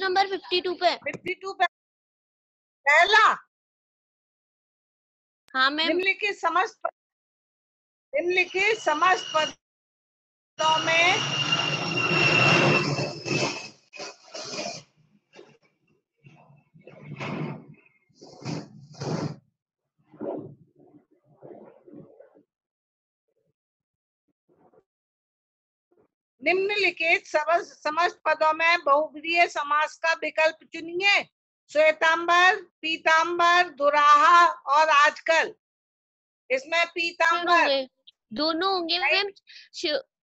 Number 52 पे। 52 पे पहला। हाँ मैम। निम्नलिखित समस्त पदों में समस्त पदों में बहुब्रीहि समास का विकल्प चुनिए। श्वेतांबर, पीतांबर, दुराहा और आजकल। इसमें पीतांबर दोनों होंगे मैम।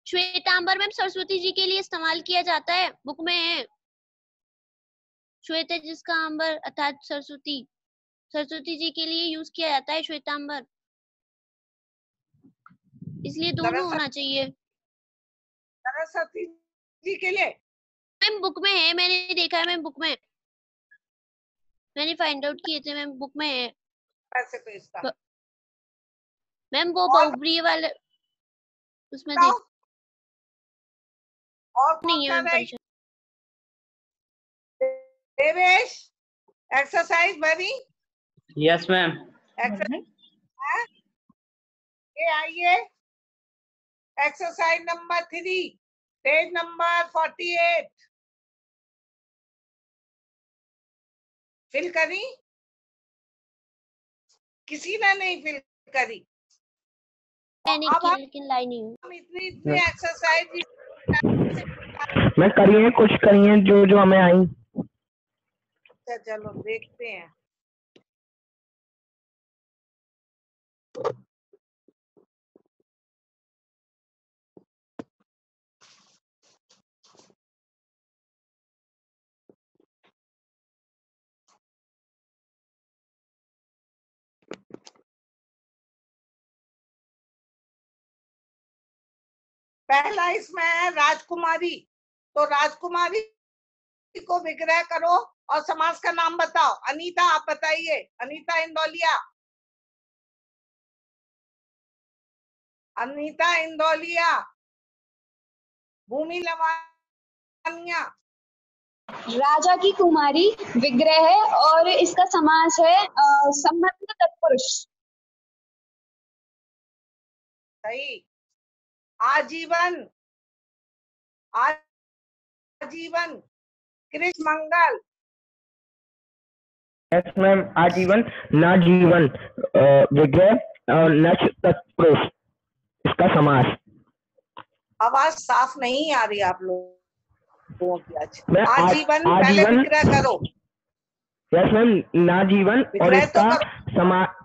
श्वेतांबर मैम सरस्वती जी के लिए इस्तेमाल किया जाता है, बुक में है। श्वेत है जिसका अंबर अर्थात सरस्वती जी के लिए यूज किया जाता है श्वेतांबर, इसलिए दोनों होना चाहिए। सरस्वती जी के लिए मैम बुक में है, मैंने देखा है मैम, बुक में मैंने फाइंड आउट किए थे मैम, बुक में है। पैसे पे इसका मैम वो बहुब्रीहि वाले उसमें और नहीं है मैम परिचय। देवेश एक्सरसाइज बनी? Yes ma'am. ये आइए exercise number 3 page number 48 fill करी? किसी ने नहीं फिल करी? लेकिन लाइन नहीं हम इतनी एक्सरसाइज मैं करिए, कुछ करिए जो जो हमें आई। चलो देखते हैं। पहला इसमें है राजकुमारी, तो राजकुमारी को विग्रह करो और समास का नाम बताओ। अनीता आप बताइए। अनीता इंदौलिया, अनीता इंदौलिया। भूमि लवानिया, राजा की कुमारी विग्रह है और इसका समास है संबंध तत्पुरुष। सही। आजीवन, आजीवन कृष्ण मंगल। Yes ma'am. आजीवन, ना जीवन, विग्रह और नच तत्पुरुष, इसका समास। आवाज साफ नहीं आ रही आप लोगों की आज। मैं आजीवन पहले विग्रह करो। Yes ma'am. ना जीवन और इसका समास।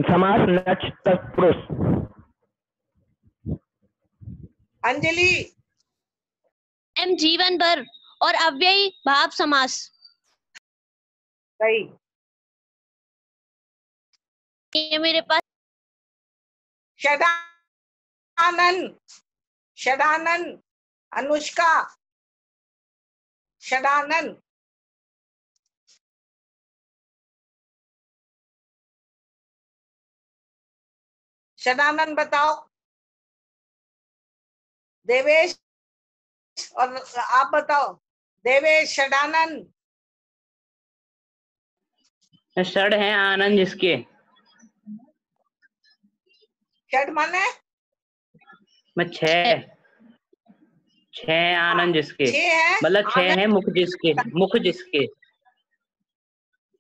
समास नच तत्पुरुष। अंजलि एम जीवन भर और अव्ययी भाव समास। सही। ये मेरे पास षडानन, षडानन अनुष्का, षडानन। षडानन बताओ। देवेश और आप बताओ। देवेश षडानन। षड है आनंद जिसके। षड माने मैं छह आनंद जिसके, मतलब छह है मुख जिसके, मुख जिसके।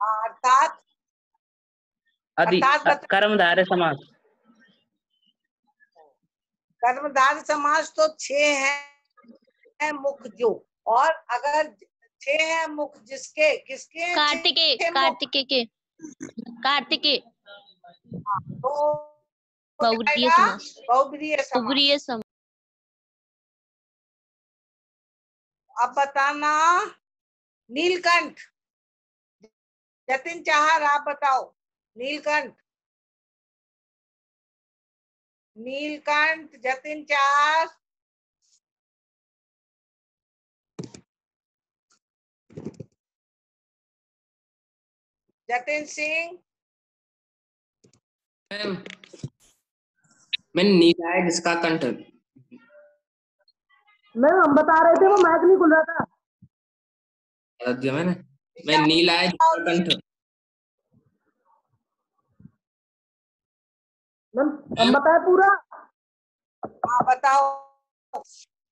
अर्थात कर्मधारय समास। कर्मधारय समास तो 6 है मुख जो, और अगर 6 है मुख जिसके, किसके? कार्तिकेय, कार्तिकेय के, कार्तिकेय। तो बहुब्रीहि समास, बहुब्रीहि समास। अब बताना नीलकंठ। जतिन चाहर आप बताओ। नीलकंठ, नीलकंठ जतिन चाहर। जतिन सिंह। मैंने नीला है जिसका कंठ। मैम हम बता रहे थे, वो माइक नहीं खुल रहा था। बता दिया मैंने। मैं नीला है कंठ। मैम हम बताए पूरा। हाँ बताओ।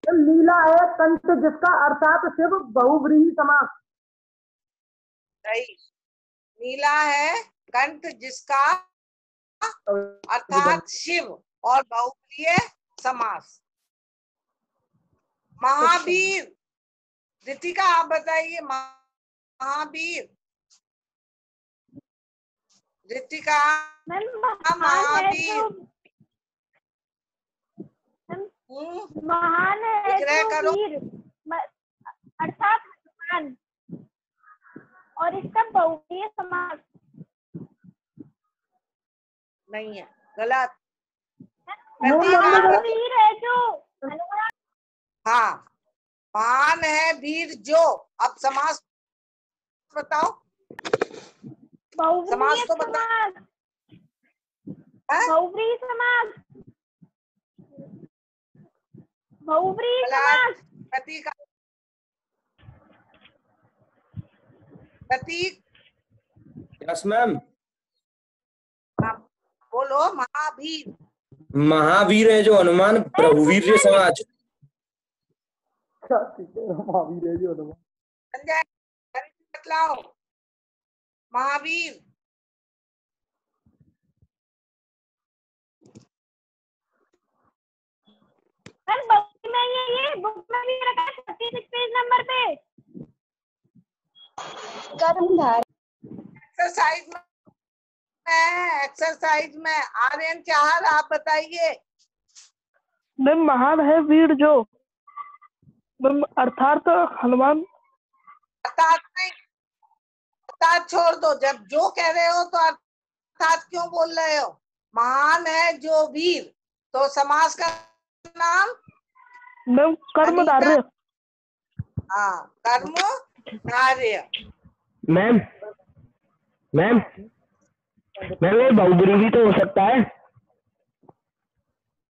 मैम नीला है कंठ जिसका, अर्थात शिव बहुव्रीहि समास। सही। नीला है कंठ जिसका, अर्थात शिव और बहुप्रिय समास। महावीर, रितिका आप बताइए। महावीर, रितिका। महावीर। महान है विग्रह जो करो। वीर, अर्थात हनुमान, और इसका बहुव्रीहि समास। नहीं है, गलत। महान वीर है जो हनुमान। हाँ, महान है वीर जो। अब समास बताओ। समास बहुव्रीहि तो बता। समास। हैं? बहुव्रीहि समास। बहुव्रीहि गलत। समास। प्रतीक। प्रतीक। Yes ma'am. हाँ, बोलो। महावीर। महावीर है जो हनुमान, बहुवीर्य समाज। महावीर है जो हनुमान। संजय, बतलाओ। महावीर। बुक में ये बुक में भी रखा है 36 पेज नंबर पे। कर्मधारय। एक्सरसाइज में, एक्सरसाइज में आर्यन चाहर आप बताइए। मैम महान है वीर जो, मैम अर्थात हनुमान। अर्थात नहीं, अर्थात छोड़ दो। जब जो कह रहे हो तो अर्थात क्यों बोल रहे हो? महान है जो वीर, तो समास का नाम। मैम कर्मधारय। हाँ, कर्म धार्य। मैम मैम मैम ये बहुब्रीहि तो हो सकता है।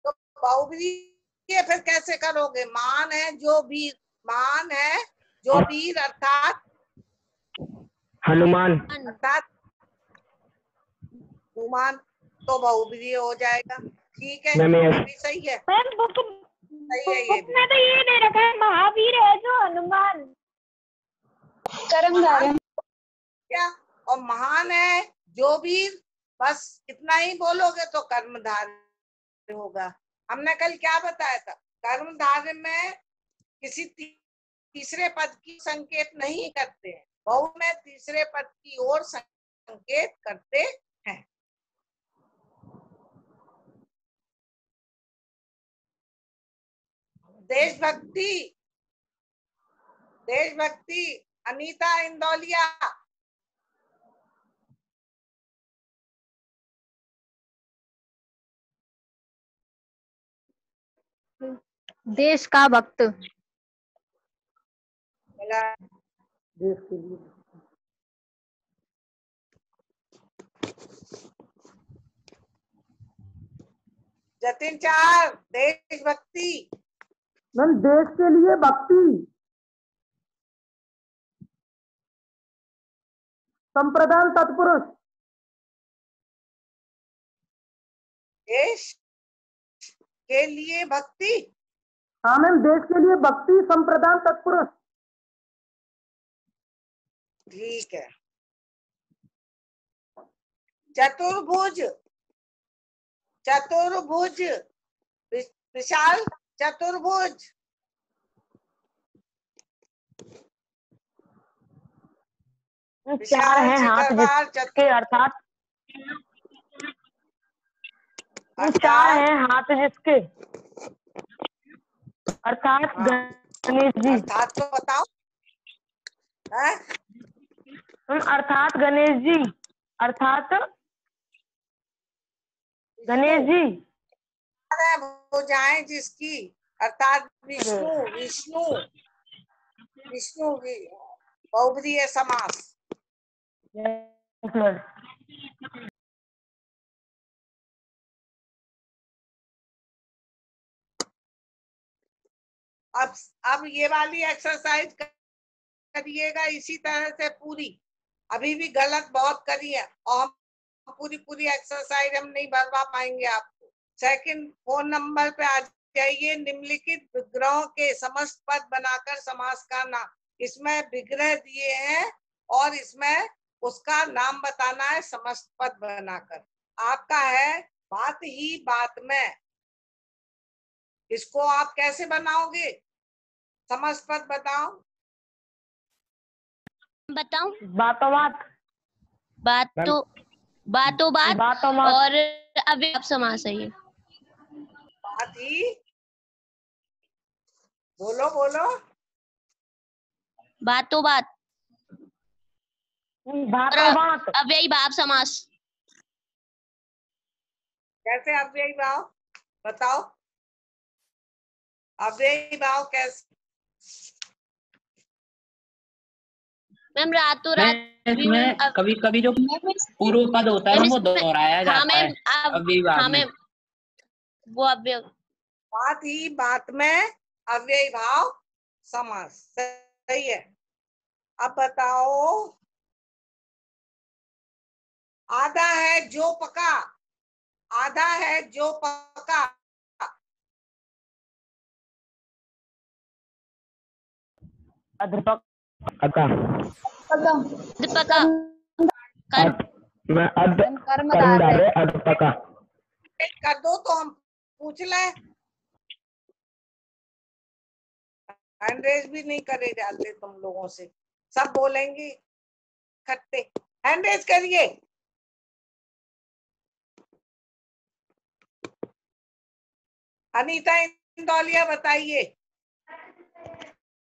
तो बहुब्रीहि फिर कैसे करोगे? महान है जो वीर, महान है जो वीर अर्थात हनुमान। अर्थात हनुमान, तो बहुब्रीहि हो जाएगा। ठीक है, मैम ये भी सही है। मैम बुक सही है ये भी। में तो ये दे रखा है महावीर है जो हनुमान। कर्मधारय। क्या? और महान है जो वीर, बस इतना ही बोलोगे तो कर्मधारय होगा। हमने कल क्या बताया था? कर्मधारय में किसी तीसरे पद की संकेत नहीं करते हैं, बहु में तीसरे पद की ओर संकेत करते हैं। देशभक्ति, देशभक्ति। अनीता इंदौलिया। देश का भक्त। देश के लिए। जतिन चार, देशभक्ति। मैम देश के लिए भक्ति। संप्रदान तत्पुरुष। देश के लिए भक्ति। हाँ मैम, देश के लिए भक्ति संप्रदान तत्पुरुष। ठीक है। चतुर्भुज, चतुर्भुज। विशाल, चतुर्भुज। चार है हाथ जिसके, अर्थात चार है हाथ जिसके, अर्थात गणेश जी। अर्थात तो बताओ। है? अर्थात गणेश जी, अर्थात गणेश जी। भुजाएं जिसकी, अर्थात विष्णु, विष्णु, विष्णु। बहुब्रीहि समास। अब ये वाली एक्सरसाइज करिएगा इसी तरह से पूरी। अभी भी गलत बहुत करी है और पूरी पूरी एक्सरसाइज हम नहीं भरवा पाएंगे आपको। सेकंड 4 नंबर पे आ जाइए। निम्नलिखित विग्रहों के समस्त पद बनाकर समास का नाम। इसमें विग्रह दिए हैं और इसमें उसका नाम बताना है समस्त पद बनाकर। आपका है बात ही बात में। इसको आप कैसे बनाओगे? समस्त पद बताओ। बताऊं? बातों बात, बातों बात बातों बात, और अव्यय समास है ये। बात ही, बोलो बोलो। बातों बात बातों बात, अव्ययी भाव समास। कैसे अव्ययी भाव बताओ? अव्ययी भाव कैसे? मैम रातों रात भी इसमें कभी कभी जो पूर्व पद होता है ना वो दोहराया जाता है अव्ययी भाव हाँ में। मैम, वो अव्यय। बात ही बात में अव्ययी भाव समास, सही है। अब बताओ, आधा है जो पका, आधा है जो पका। अध्यापक, अका पका मैं कर्मधारय अध्यापका। कर दो तो हम पूछ ले। हैंड रेज भी नहीं करे जाते तुम लोगों से, सब बोलेंगे इकट्ठे। हैंड रेज करिए। अनीता इंदौलिया बताइए।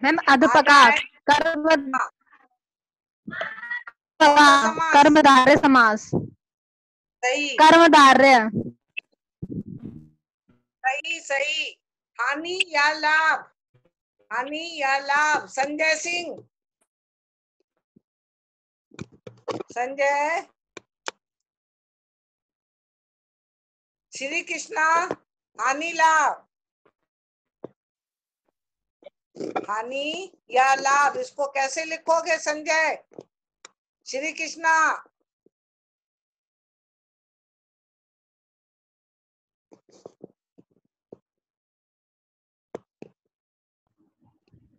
मैम अध्यापका समास। कर्मधारय समास। सही कर्मधारय। सही सही। हानि या लाभ, हानि या लाभ। संजय सिंह, संजय। श्री कृष्णा, हानि लाभ, हानि या लाभ, इसको कैसे लिखोगे संजय? श्री कृष्णा।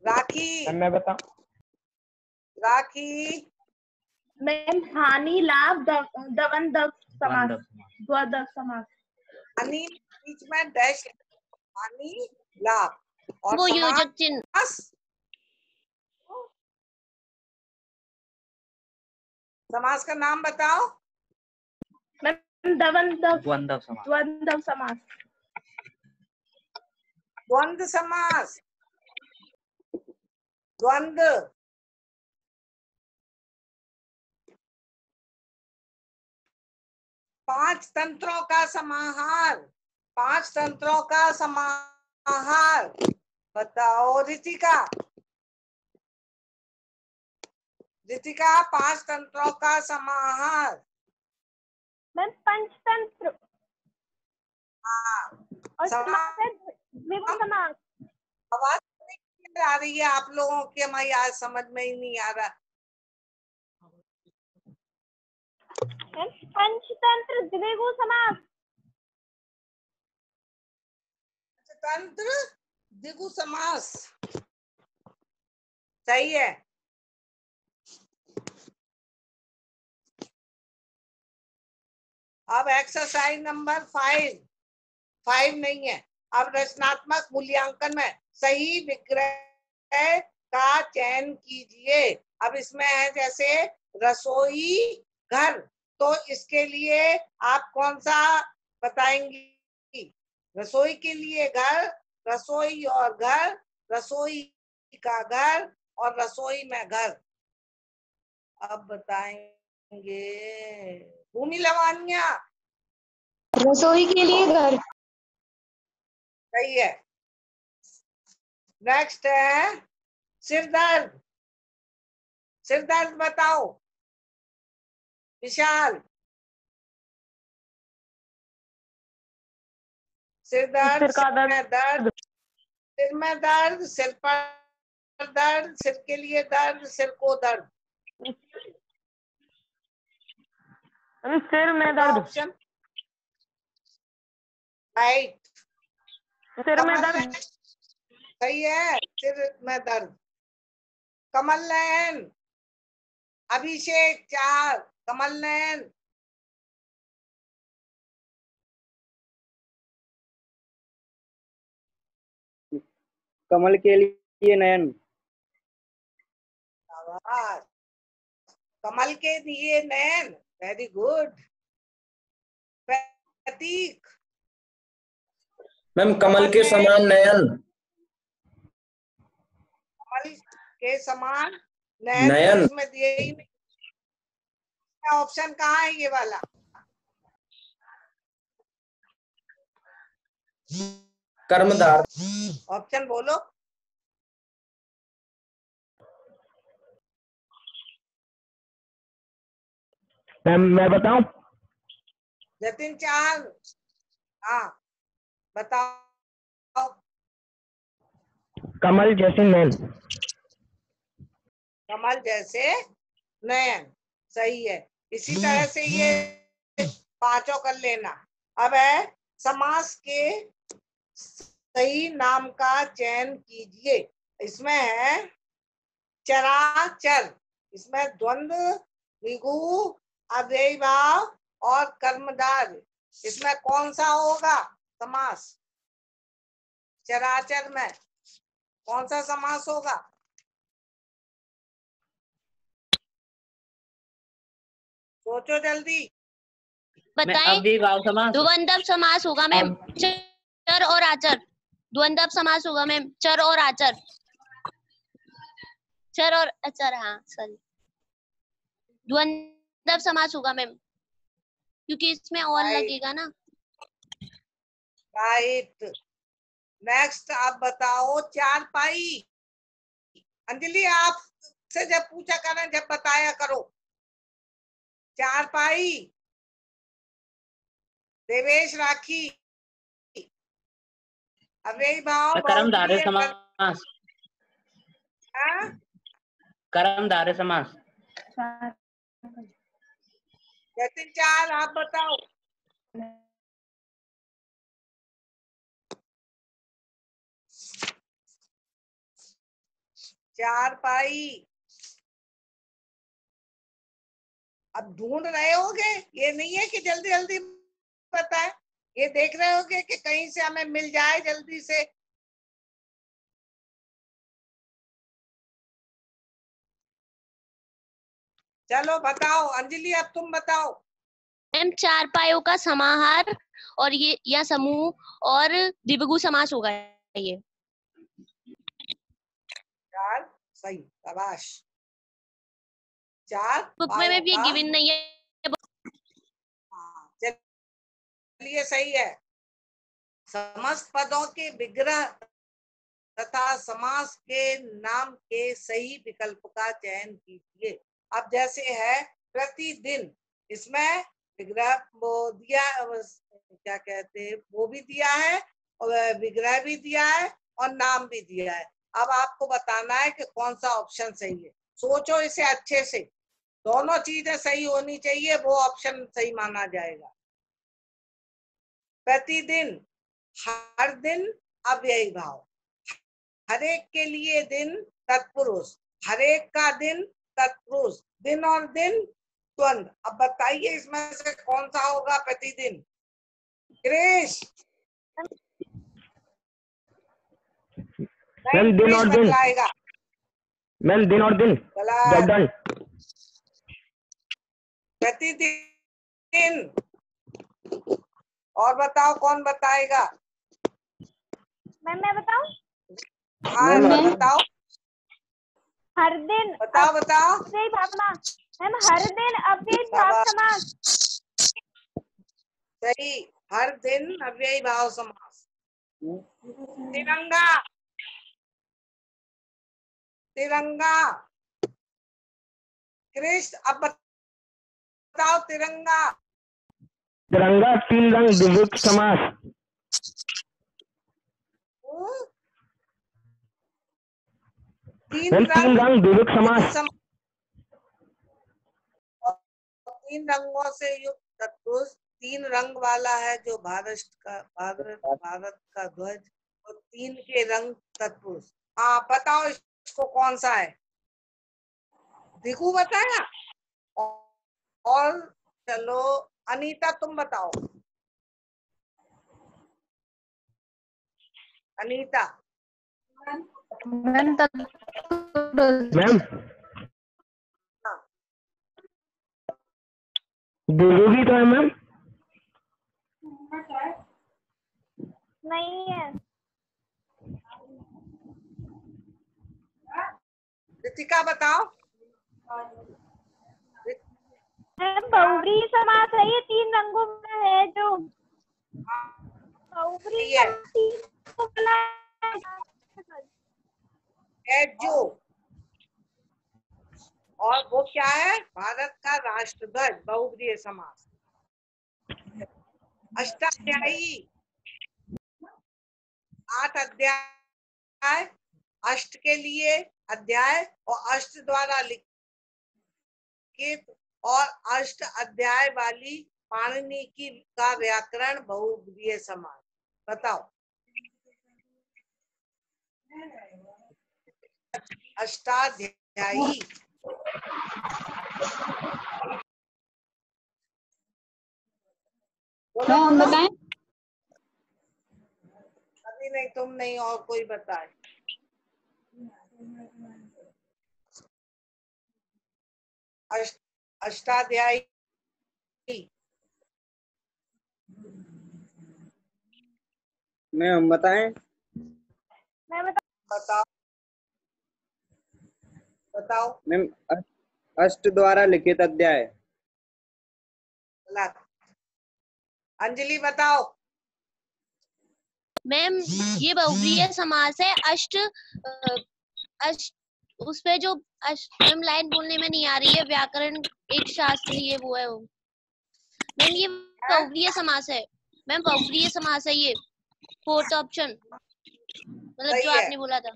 राखी, मैं बताऊं? राखी। मैम हानि लाभ द्वंद्व समास, द्वंद्व समास। हानि बीच में डैश, हानि लाभ और वो योजक चिन्ह। समास का नाम बताओ। मैम द्वंद्व द्वंद्व समास। द्वंद्व समास। द्वंद्व समास, द्वंद्व। पांच तंत्रों का समाहार, पांच तंत्रों का समाहार बताओ रितिका। रितिका, पांच तंत्रों का समाहार। मैम पंचतंत्र हाँ, और समास है द्विगुण समास। आवाज नहीं आ रही है आप लोगों की, हमारी आज समझ में ही नहीं आ रहा। पंचतंत्र द्विगु समास। तंत्र द्विगु समास, सही है। अब एक्सरसाइज नंबर 5 नहीं है। अब रचनात्मक मूल्यांकन में सही विग्रह का चयन कीजिए। अब इसमें है जैसे रसोई घर, तो इसके लिए आप कौन सा बताएंगी? रसोई के लिए घर, रसोई और घर, रसोई का घर और रसोई में घर। अब बताएंगे भूमि लवानिया। रसोई के लिए घर। सही है। नेक्स्ट है सिरदर्द, सिरदर्द बताओ विशाल। सिरदर्द, सिर का सिर में दर्द, सिर में दर्द, सिर पर दर्द, सिर के लिए दर्द, सिर को दर्द। सिर में दर्द। Option right. सिर में दर्द। सही है, सिर में दर्द। कमल नयन, अभिषेक 4, कमल नयन। कमल के लिए नयन। कमल के लिए नयन, वेरी गुड। प्रतीक। मैम कमल के समान नयन। कमल के समान नयन, नयन। इसमें दिए ही नहीं। ऑप्शन कहाँ है ये वाला? कर्मधार। ऑप्शन बोलो। मैं बताऊं? जतिन 4। हाँ बताओ। कमल जैसे नयन। कमल जैसे नयन, सही है। इसी तरह से ये पांचों कर लेना। अब है समास के सही नाम का चयन कीजिए। इसमें है चराचर, इसमें द्वंद्व, द्विगु, अव्ययी भाव और कर्मधारय। इसमें कौन सा होगा समास? चराचर में कौन सा समास होगा? सोचो जल्दी। बताएं। द्वंद्व समास होगा मैम, चर और आचर। द्वंद्व समास होगा मैम, चर और आचर। चर और आचर, हाँ सॉरी, द्वंद्व समास होगा मैम, क्योंकि इसमें और लगेगा ना। राइट। नेक्स्ट आप बताओ चारपाई। अंजलि आपसे जब पूछा करें जब बताया करो। चारपाई। देवेश राखी। अव्ययी भाव कर्मधारय समास। कर्मधारय समास। जतिन 4 आप बताओ। चारपाई। अब ढूंढ रहे होगे, ये नहीं है कि जल्दी जल्दी बताए, ये देख रहे होगे कि कहीं से हमें मिल जाए जल्दी से। चलो बताओ अंजलि, अब तुम बताओ। मैम चारपायों का समाहार और ये या समूह और द्विगु समास होगा ये। चार, सही, शाबाश। चार बुक में ये गिवन नहीं है। चलिए सही है। समस्त पदों के विग्रह तथा समास के नाम के सही विकल्प का चयन कीजिए। अब जैसे है प्रतिदिन, इसमें विग्रह वो दिया, क्या कहते हैं, वो भी दिया है और विग्रह भी दिया है और नाम भी दिया है। अब आपको बताना है कि कौन सा ऑप्शन सही है। सोचो इसे अच्छे से, दोनों चीजें सही होनी चाहिए, वो ऑप्शन सही माना जाएगा। प्रतिदिन, हर दिन अव्ययी भाव, हरेक के लिए दिन तत्पुरुष, हरेक का दिन तत्पुरुष, दिन और दिन द्वंद। अब बताइए इसमें से कौन सा होगा प्रतिदिन? क्रिश। मैम दिन और दिन। मैम दिन और दिन। प्रतिदिन। और बताओ कौन बताएगा? मैं बताऊं? हाँ बताओ। हर दिन। बताओ। अव्ययी भाव समास। मैम हर दिन अव्ययी भाव समास। सही, हर दिन अव्ययी भाव समास। तिरंगा। तिरंगा। कृष्ण, अब बताओ तिरंगा। तीन रंग द्विगु समास। तीन तीन रंग द्विविक समास। तीन रंगों से युक्त तत्पुरुष, तीन रंग वाला है जो भारत का ध्वज, और तीन के रंग तत्पुरुष। हाँ बताओ इसको कौन सा है? दिखू बताया। और चलो अनीता तुम बताओ। अनीता। मैम द्विवेदी तो है मैम। नहीं है। रितिका बताओ। बहुव्रीहि समास है, ये तीन रंगों में है जो बहुव्रीहि है जो, और वो क्या है? भारत का राष्ट्रध्वज, बहुव्रीहि समास। अष्टाध्यायी, 8 अध्याय, अष्ट के लिए अध्याय और अष्ट द्वारा लिखित और अष्ट अध्याय वाली पाणिनि की का व्याकरण बहुव्रीहि समास। बताओ। अष्टाध्यायी। हम बताएं? अभी नहीं, तुम नहीं, और कोई बताए। अष्टाध्यायी। हम बताएं? मैं बताओ बताओ। मैम अष्ट द्वारा लिखित अध्याय। अंजलि बताओ। मैम ये बहुव्रीहि समास है। अष्ट उस पे जो मैम लाइन बोलने में नहीं आ रही है, व्याकरण एक शास्त्र ही है, वो है वो। मैम ये बहुव्रीहि समास है। मैम बहुव्रीहि समास है ये, 4th ऑप्शन, मतलब जो आपने बोला था।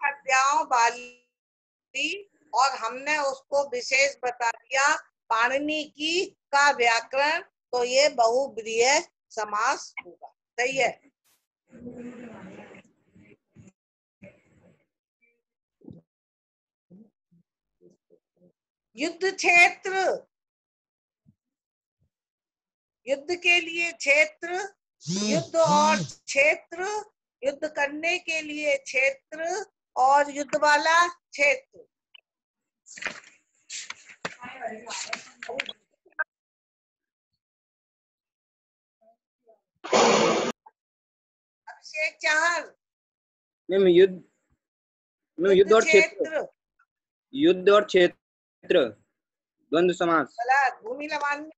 अध्यायों वाली, और हमने उसको विशेष बता दिया पाणिनि की का व्याकरण, तो ये बहुव्रीहि समास होगा। सही है। युद्ध क्षेत्र, युद्ध के लिए क्षेत्र, युद्ध और क्षेत्र, युद्ध करने के लिए क्षेत्र, और युद्ध वाला क्षेत्र। अभिषेक चाहर। मैम युद्ध और क्षेत्र, युद्ध और क्षेत्र द्वंद्व समास। भूमि लवान्य।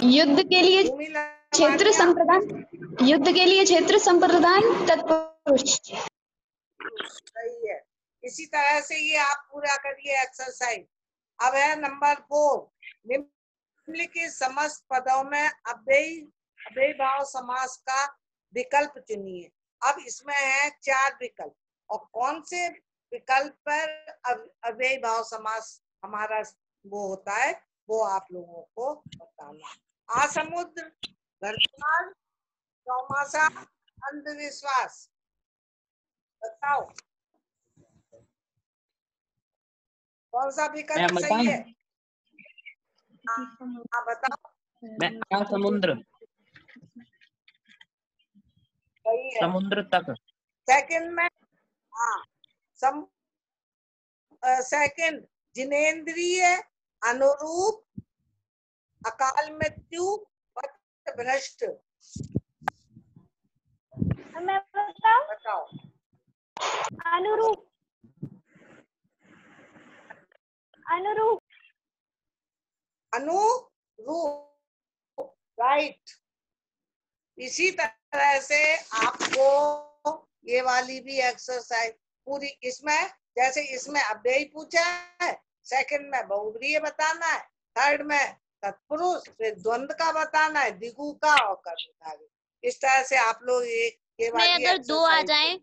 युद्ध के लिए क्षेत्र संप्रदान, युद्ध के लिए क्षेत्र संप्रदान तत्पुरुष। सही है। इसी तरह से ये आप पूरा करिए एक्सरसाइज। अब है नंबर 4, निम्नलिखित समस्त पदों में अव्ययी भाव समास का विकल्प चुनिए। अब इसमें है 4 विकल्प, और कौन से विकल्प पर अव्ययी भाव समास हमारा वो होता है, वो आप लोगों को बताना। आसमुद्र, घरद्वार, चौमासा, अंधविश्वास। बताओ कौन सा विकल्प सही है? हाँ बताओ। समुद्र, सही है। समुद्र तक। सेकंड में, हाँ सेकंड, जिनेंद्रिय, अनुरूप, अकाल मृत्यु, भ्रष्ट। मैं बताओ। अनुरूप। राइट। इसी तरह से आपको ये वाली भी एक्सरसाइज पूरी, इसमें जैसे इसमें अव्ययी पूछा है, सेकंड में बहुव्रीहि बताना है, थर्ड में तत्पुरुष, फिर द्वंद्व का बताना है, दिगु का, और कर्मधारय। इस तरह से आप लोग ये वाली अगर 2 आ जाए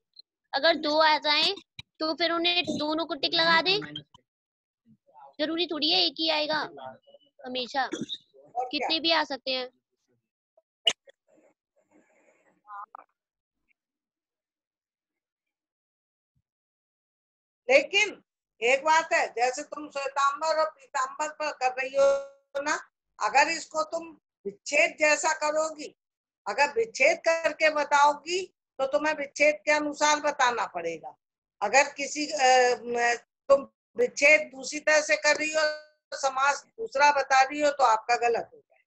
अगर 2 आ जाए तो फिर उन्हें दोनों को टिक लगा दे। जरूरी थोड़ी है एक ही आएगा हमेशा, कितने भी आ सकते हैं। लेकिन एक बात है, जैसे तुम श्वेतांबर और पीतांबर पर कर रही हो ना, अगर इसको तुम विच्छेद जैसा करोगी, अगर विच्छेद करके बताओगी तो तुम्हें विच्छेद के अनुसार बताना पड़ेगा। अगर किसी तुम विच्छेद दूसरी तरह से कर रही हो, समास दूसरा बता रही हो, तो आपका गलत हो जाएगा।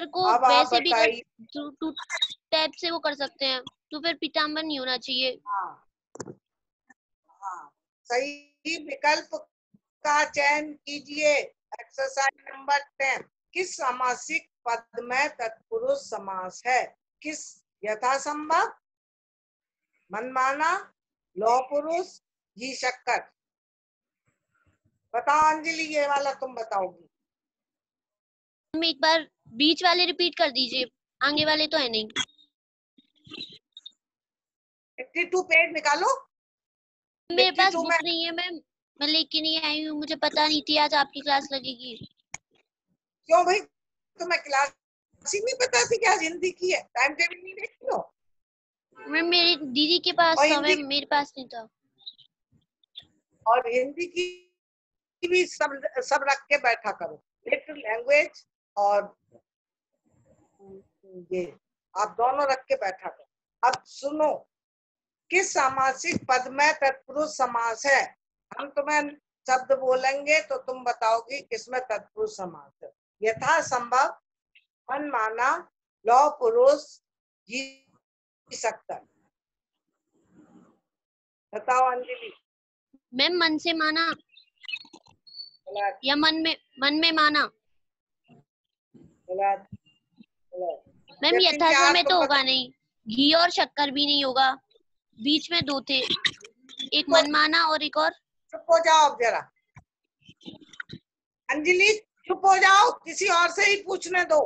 को वैसे भी कर 2 टाइप से वो कर सकते हैं, तो फिर पीतांबर नहीं होना चाहिए। हाँ, सही विकल्प का चयन कीजिए। Exercise number 10। किस समासिक पद में तत्पुरुष समास है? किस? यथासंभव, मनमाना, लौह पुरुष, जी शक्कर। बताओ अंजलि, ये वाला तुम बताओगी। तुम एक बार बीच वाले रिपीट कर दीजिए, आगे वाले तो है नहीं। 52 पेज निकालो। मेरे पास बुक नहीं है मैम, मैं लेके नहीं आई हूँ, मुझे पता नहीं थी आज आपकी क्लास लगेगी। क्यों भाई, तुम्हें क्लास ही नहीं पता थी क्या हिंदी की है? टाइम टेबल नहीं देखती हो? मैम मेरी दीदी के पास था मैम, मेरे पास नहीं था। और हिंदी की भी सब रख के बैठा करो, लिटिल लैंग्वेज और ये आप दोनों रख के बैठा करो। अब सुनो, किस समासिक पद में तत्पुरुष समास है? हम तुम्हें शब्द बोलेंगे तो तुम बताओगी किसमें तत्पुरुष समास है। यथा संभव, मनमाना, लौह पुरुष, जी शक्कर। बताओ अंजलि। मैम मन से माना या मन में माना। मैम यथा समय तो होगा नहीं, घी और शक्कर भी नहीं होगा, बीच में 2 थे, एक मनमाना और एक और। चुप हो जाओ अब जरा अंजलि, चुप हो जाओ, किसी और से ही पूछने दो।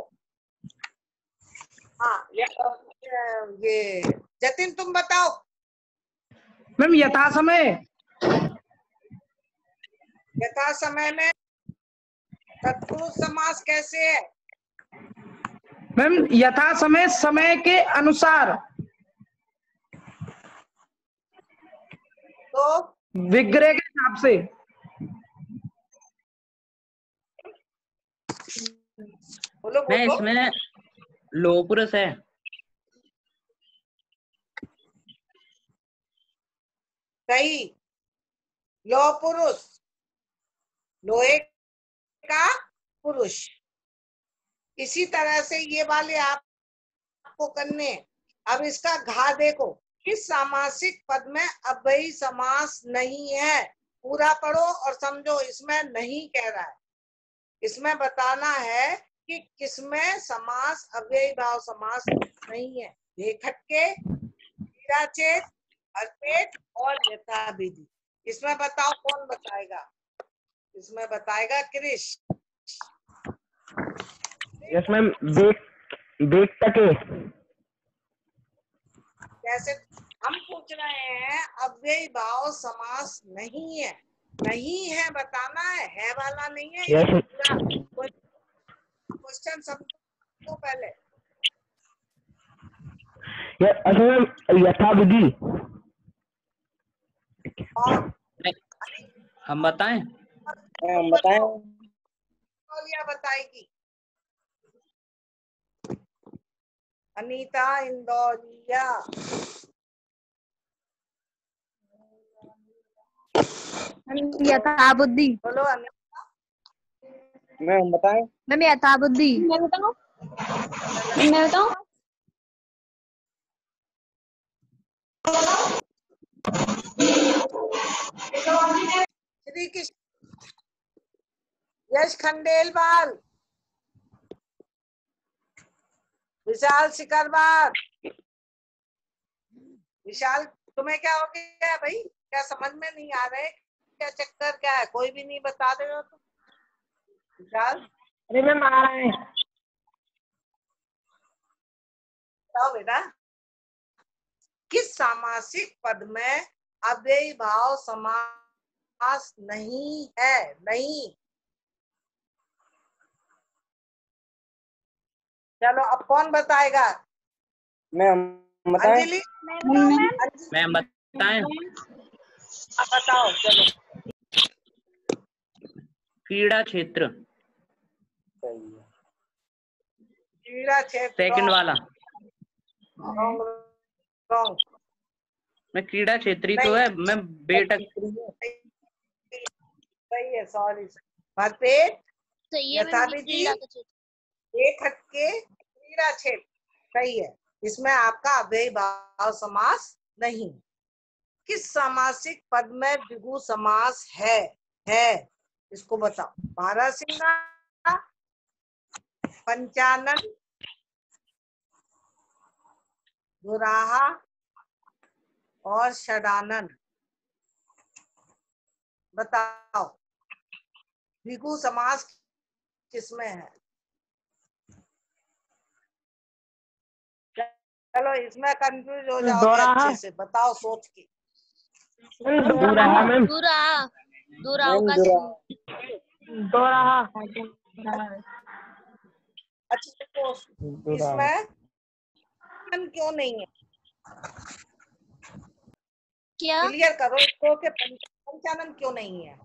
हाँ, ये जतिन तुम बताओ। मैम यथा समय में तत्पुरुष समास कैसे है? मैम यथा समय, समय के अनुसार। तो विग्रह के हिसाब से। बोलो। इसमें लौह पुरुष है। सही, लौह पुरुष, लोहे का पुरुष। इसी तरह से ये वाले आपको करने। अब इसका घा देखो, किस सामासिक पद में अव्ययी समास नहीं है? पूरा पढ़ो और समझो, इसमें नहीं कह रहा है, इसमें बताना है कि किसमें समास अव्ययी भाव समास नहीं है। लेखटके, हीराचेत, अर्पेट और यथाविधि। इसमें बताओ कौन बताएगा? इसमें बताएगा कृष। यस मैम, देख सके। जैसे हम पूछ रहे हैं, अव्ययी भाव समास नहीं है, नहीं है बताना है वाला नहीं है। यस क्वेश्चन सबको पहले। यथाविधि। हम बताएं? हम बताएं? बताएगी अनीता इंदौलिया। यथाबुद्धि। बोलो अनीता। मैं बताएं? मैम यथाबुद्धि। मैं बताऊं? श्री कृष्ण, यश खंडेलवाल, विशाल शिकरवार। विशाल, तुम्हें क्या हो गया भाई? क्या समझ में नहीं आ रहे? क्या चक्कर क्या है? कोई भी नहीं बता रहे हो तुम? विशाल, अरे मैम आ रहा है। बताओ बेटा। किस सामासिक पद में अव्ययी भाव समास नहीं है? नहीं। चलो अब कौन बताएगा? मैम बताएं। अंजलि, मैम बताएं। आप बताओ। चलो क्रीड़ा क्षेत्र। क्रीड़ा क्षेत्र। सेकंड वाला। रॉन्ग। मैं क्रीड़ा क्षेत्री तो है, मैं बेटा। सही है, सॉरी। भरपेट, सही है मैम, यथाविधि, क्रीड़ा का क्षेत्र। एक हटके, क्रीड़ा क्षेत्र। सही है। इसमें आपका अव्ययी भाव समास नहीं। किस सामासिक पद में द्विगु समास है? इसको बताओ। बारहसिंगा, पंचानन, दुराहा और षडानन। बताओ द्विगु समास किसमें है? चलो इसमें कंफ्यूज हो जाओगे अच्छे से। बताओ सोच के। दुराहा मैम। दुराहा का दोराहा। अच्छा तो इसमें क्यों नहीं है? क्या? क्लियर करो इसको कि पंचानन क्यों नहीं है?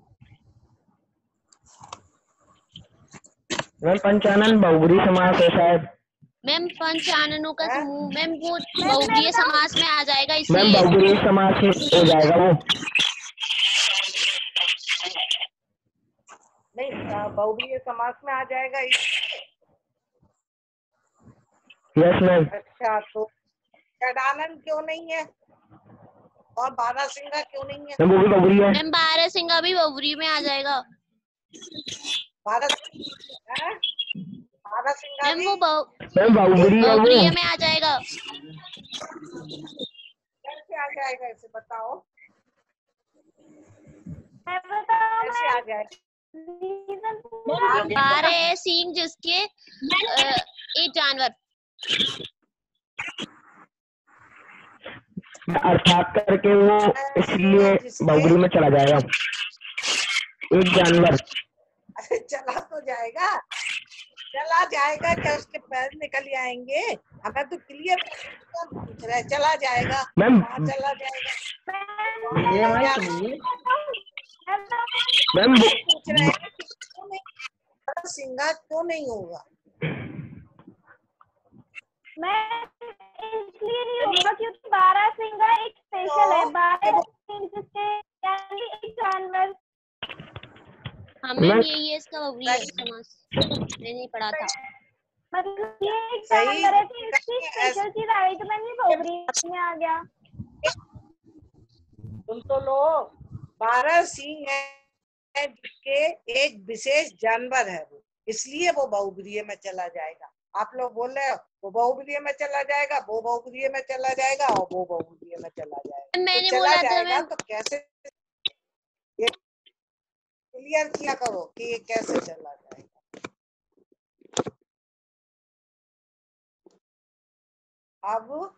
मैम पंचानन बहुब्री समास है शायद। मैम पंचाननों का समूह, मैम वो बहुब्रीय समास में आ जाएगा मैम इसलिए। बहुब्री समास हो जाएगा वो। नहीं, बहुब्रीय समास में आ जाएगा। Yes ma'am. अच्छा तो षडानन क्यों नहीं है? और बारहसिंगा क्यों नहीं है? मैम वो भी बहुब्री है। मैम बारहसिंगा भी बहुब्री में आ जाएगा। बारहसिंगा मैम भी वो मैम बहुब्री है वो। बहुब्रीय में आ जाएगा। कैसे आ जाएगा इसे बताओ। मैं बताऊं कैसे आ जाएगा? बारह सींग जिसके एक जानवर। अर्थात करके वो इसलिए बहुब्री में चला जाएगा। एक जानवर। अरे चला तो जाएगा, चला जाएगा क्या? उसके पैर निकल आएंगे। हमें तो क्लियर पूछ रहा है। चला जाएगा मैम चला जाएगा। मैम पूछ रहे हैं कि क्यों नहीं सिंगा क्यों नहीं होगा? मैं इसलिए नहीं होगा क्योंकि बारहसिंगा एक स्पेशल है। बारहसिंग जिसके यानी एक जानवर। हाँ मैम यही है इसका बहुब्रीय समास, मैंने नहीं पढ़ा था। मतलब ये एक सही। जानवर है तो इसकी स्पेशल चीज आई तो मैंने बहुब्री में आ गया। तुम तो लो 12 सींग है जिसके एक विशेष जानवर है वो, इसलिए वो बहुब्रीय में चला जाएगा। आप लोग बोल रहे हो वो बहुब्रीय में चला जाएगा, वो बहुब्रीय में चला जाएगा और वो बहुब्रीय में चला जाएगा। मैंने तो चला बोला था जाएगा मैम। तो कैसे क्लियर किया करो कि ये कैसे चला जाएगा। अब